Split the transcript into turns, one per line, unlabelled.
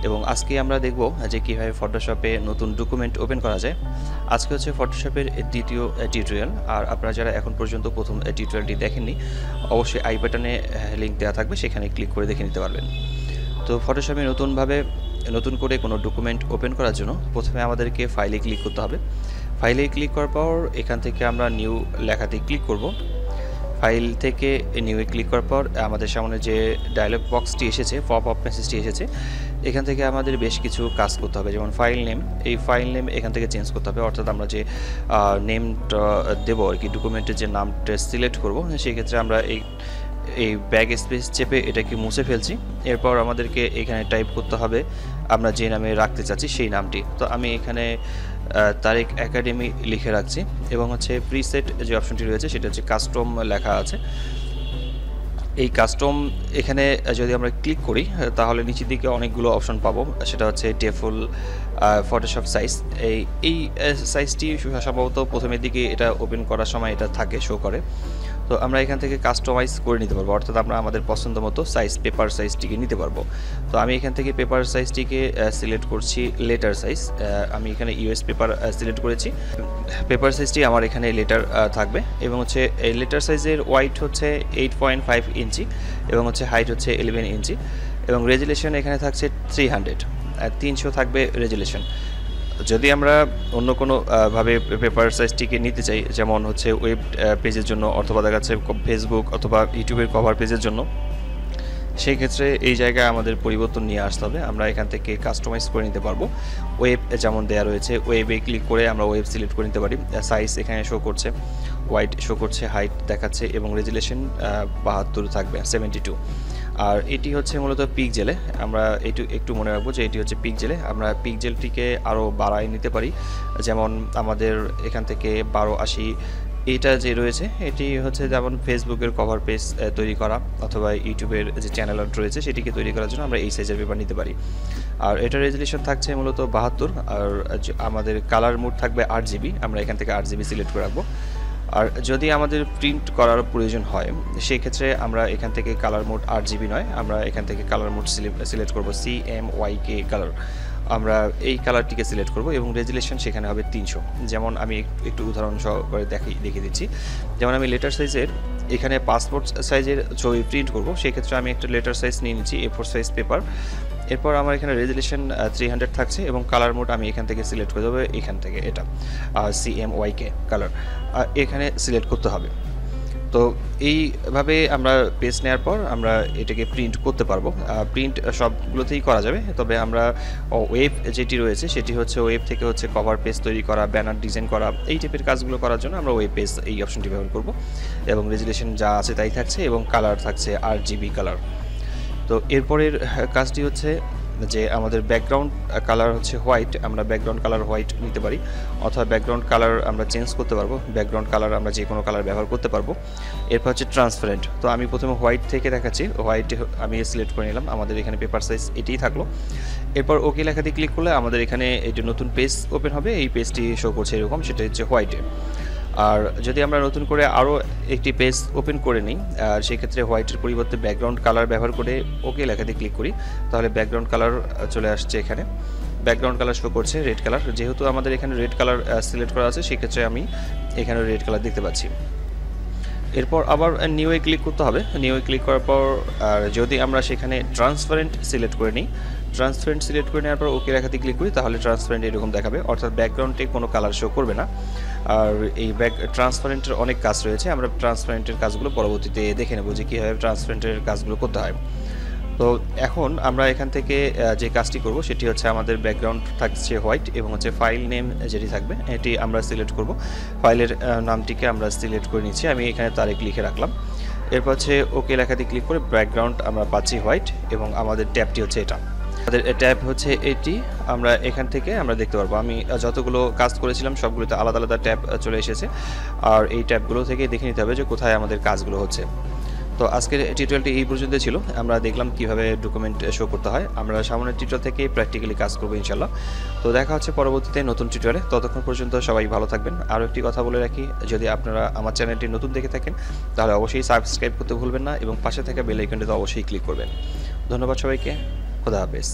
এবং আজকে আমরা দেখব যে কীভাবে ফটোশপে নতুন ডকুমেন্ট ওপেন করা যায়। আজকে হচ্ছে ফটোশপের দ্বিতীয় টিউটোরিয়াল। আর আপনারা যারা এখন পর্যন্ত প্রথম টিউটোরিয়ালটি দেখেননি, অবশ্যই আই বাটনে লিঙ্ক দেওয়া থাকবে, সেখানে ক্লিক করে দেখে নিতে পারবেন। তো ফটোশপে নতুন করে কোনো ডকুমেন্ট ওপেন করার জন্য প্রথমে আমাদেরকে ফাইলে ক্লিক করতে হবে। ফাইলে ক্লিক করার পর এখান থেকে আমরা নিউ লেখাতে ক্লিক করব। ফাইল থেকে নিউয়ে ক্লিক করার পর আমাদের সামনে যে ডায়লগ বক্সটি এসেছে, পপ আপ মেসেজটি এসেছে, এখান থেকে আমাদের বেশ কিছু কাজ করতে হবে। যেমন ফাইল নেম, এই ফাইল নেম এখান থেকে চেঞ্জ করতে হবে, অর্থাৎ আমরা যে নেমটা দেবো আর কি, ডকুমেন্টের যে নামটা সিলেক্ট করব, সেই ক্ষেত্রে আমরা এই ব্যাক স্পেস চেপে এটাকে মুছে ফেলছি। এরপর আমাদেরকে এখানে টাইপ করতে হবে আমরা যে নামে রাখতে চাচ্ছি সেই নামটি। তো আমি এখানে তারিক একাডেমি লিখে রাখছি এবং হচ্ছে প্রিসেট যে অপশনটি রয়েছে সেটা হচ্ছে কাস্টম লেখা আছে। এই কাস্টম এখানে যদি আমরা ক্লিক করি তাহলে নিচের দিকে অনেকগুলো অপশন পাবো। সেটা হচ্ছে টেফল, ফটোশপ সাইজ। এই সাইজটি সম্ভবত প্রথমের দিকে এটা ওপেন করার সময় এটা থাকে, শো করে। তো আমরা এখান থেকে কাস্টমাইজ করে নিতে পারবো, অর্থাৎ আমরা আমাদের পছন্দ মতো সাইজ, পেপার সাইজটিকে নিতে পারবো। তো আমি এখান থেকে পেপার সাইজটিকে সিলেক্ট করছি লেটার সাইজ। আমি এখানে ইউএস পেপার সিলেক্ট করেছি। পেপার সাইজটি আমার এখানে লেটার থাকবে এবং হচ্ছে এই লেটার সাইজের ওয়াইড হচ্ছে 8.5 ইঞ্চি এবং হচ্ছে হাইট হচ্ছে 11 ইঞ্চি এবং রেজুলেশন এখানে থাকছে 300 থাকবে রেজুলেশন। যদি আমরা অন্য কোনো ভাবে পেপার সাইজটিকে নিতে চাই, যেমন হচ্ছে ওয়েব পেজের জন্য অথবা দেখা যাচ্ছে ফেসবুক অথবা ইউটিউবের কভার পেজের জন্য, সেই ক্ষেত্রে এই জায়গায় আমাদের পরিবর্তন নিয়ে আসতে হবে। আমরা এখান থেকে কাস্টমাইজ করে নিতে পারবো। ওয়েব যেমন দেওয়া রয়েছে, ওয়েবে ক্লিক করে আমরা ওয়েব সিলেক্ট করে নিতে পারি। সাইজ এখানে শো করছে, ওয়াইড শো করছে, হাইট দেখাচ্ছে এবং রেজুলেশন 72 থাকবে, 72। আর এটি হচ্ছে মূলত পিক্সেলে। আমরা একটু মনে রাখবো যে এটি হচ্ছে পিক্সেলে। আমরা পিক্সেলটিকে আরও বাড়ায় নিতে পারি, যেমন আমাদের এখান থেকে 1280 এটা যে রয়েছে, এটি হচ্ছে যেমন ফেসবুকের কভার পেজ তৈরি করা অথবা ইউটিউবের যে চ্যানেল রয়েছে সেটিকে তৈরি করার জন্য আমরা এই সাইজের পেপার নিতে পারি। আর এটার রেজুলেশন থাকছে মূলত 72। আর আমাদের কালার মোড থাকবে 8GB। আমরা এখান থেকে 8GB সিলেক্ট করে রাখবো। আর যদি আমাদের প্রিন্ট করার প্রয়োজন হয় সেই ক্ষেত্রে আমরা এখান থেকে কালার মোড 8GB নয়, আমরা এখান থেকে কালার মোড সিলেক্ট করব CMYK কালার। আমরা এই কালারটিকে সিলেক্ট করব এবং রেজুলেশন সেখানে হবে 300। যেমন আমি একটু উদাহরণ সহকারে দেখিয়ে দিচ্ছি। যেমন আমি লেটার সাইজের এখানে পাসপোর্ট সাইজের ছবি প্রিন্ট করব, সেই ক্ষেত্রে আমি একটা লেটার সাইজ নিয়ে নিচ্ছি, A4 সাইজ পেপার। এরপর আমার এখানে রেজুলেশন 300 থাকছে এবং কালার মোড আমি এখান থেকে সিলেক্ট করে দেবো, এখান থেকে এটা CMYK কালার এখানে সিলেক্ট করতে হবে। তো এইভাবে আমরা পেজ নেওয়ার পর আমরা এটাকে প্রিন্ট করতে পারবো। প্রিন্ট সবগুলোতেই করা যাবে, তবে আমরা ওয়েব যেটি রয়েছে সেটি হচ্ছে ওয়েব থেকে হচ্ছে কভার পেজ তৈরি করা, ব্যানার ডিজাইন করা, এই টাইপের কাজগুলো করার জন্য আমরা ওয়েব পেজ এই অপশনটি ব্যবহার করব এবং রেজুলেশন যা আছে তাই থাকছে এবং কালার থাকছে 8GB কালার। তো এরপরের কাজটি হচ্ছে যে আমাদের ব্যাকগ্রাউন্ড কালার হচ্ছে হোয়াইট, আমরা ব্যাকগ্রাউন্ড কালার হোয়াইট নিতে পারি অথবা ব্যাকগ্রাউন্ড কালার আমরা চেঞ্জ করতে পারবো। ব্যাকগ্রাউন্ড কালার আমরা যে কোনো কালার ব্যবহার করতে পারবো। এরপর হচ্ছে ট্রান্সপারেন্ট। তো আমি প্রথমে হোয়াইট থেকে দেখাচ্ছি, হোয়াইট আমি সিলেক্ট করে নিলাম। আমাদের এখানে পেপার সাইজ এটিই থাকলো। এরপর ওকে লেখাতে ক্লিক করলে আমাদের এখানে এটি নতুন পেজ ওপেন হবে। এই পেজটি শো করছে এরকম, সেটা হচ্ছে হোয়াইটে। আর যদি আমরা নতুন করে আরও একটি পেজ ওপেন করে নিই, আর সেক্ষেত্রে হোয়াইটের পরিবর্তে ব্যাকগ্রাউন্ড কালার ব্যবহার করে ওকে লেখাতে ক্লিক করি, তাহলে ব্যাকগ্রাউন্ড কালার চলে আসছে। এখানে ব্যাকগ্রাউন্ড কালার শো করছে রেড কালার। যেহেতু আমাদের এখানে রেড কালার সিলেক্ট করা আছে, সেক্ষেত্রে আমি এখানে রেড কালার দেখতে পাচ্ছি। এরপর আবার নিউয়ে ক্লিক করতে হবে। নিউয়ে ক্লিক করার পর আর যদি আমরা সেখানে ট্রান্সপারেন্ট সিলেক্ট করে নিই, ট্রান্সপারেন্ট সিলেক্ট করে নেওয়ার পর ওকে লেখাতে ক্লিক করি, তাহলে ট্রান্সপারেন্ট এরকম দেখাবে, অর্থাৎ ব্যাকগ্রাউন্ডে কোনো কালার শো করবে না। আর এই ট্রান্সপারেন্টের অনেক কাজ রয়েছে, আমরা ট্রান্সপারেন্টের কাজগুলো পরবর্তীতে দেখে নেব যে কীভাবে ট্রান্সপারেন্টের কাজগুলো করতে হয়। তো এখন আমরা এখান থেকে যে কাজটি করব সেটি হচ্ছে আমাদের ব্যাকগ্রাউন্ড থাকছে হোয়াইট এবং হচ্ছে ফাইল নেম যেটি থাকবে এটি আমরা সিলেক্ট করব। ফাইলের নামটিকে আমরা সিলেক্ট করে নিচ্ছি, আমি এখানে তারিখ লিখে রাখলাম। এরপর হচ্ছে ওকে লেখাতে ক্লিক করে ব্যাকগ্রাউন্ড আমরা পাচ্ছি হোয়াইট এবং আমাদের ট্যাবটি হচ্ছে এটা। আমাদের ট্যাব হচ্ছে এটি, আমরা এখান থেকে আমরা দেখতে পারবো। আমি যতগুলো কাজ করেছিলাম সবগুলোতে আলাদা আলাদা ট্যাব চলে এসেছে, আর এই ট্যাবগুলো থেকে দেখে নিতে হবে যে কোথায় আমাদের কাজগুলো হচ্ছে। তো আজকের টিউটোরিয়ালটি এই পর্যন্ত ছিল। আমরা দেখলাম কিভাবে ডকুমেন্ট শো করতে হয়। আমরা সামনের টিউটোরিয়াল থেকে প্র্যাকটিক্যালি কাজ করবো ইনশাল্লাহ। তো দেখা হচ্ছে পরবর্তীতে নতুন টিউটোরিয়ালে। ততক্ষণ পর্যন্ত সবাই ভালো থাকবেন। আরও একটি কথা বলে রাখি, যদি আপনারা আমার চ্যানেলটি নতুন দেখে থাকেন তাহলে অবশ্যই সাবস্ক্রাইব করতে ভুলবেন না এবং পাশে থাকা বেল আইকনটিতে অবশ্যই ক্লিক করবেন। ধন্যবাদ সবাইকে। খোদা হাফেজ।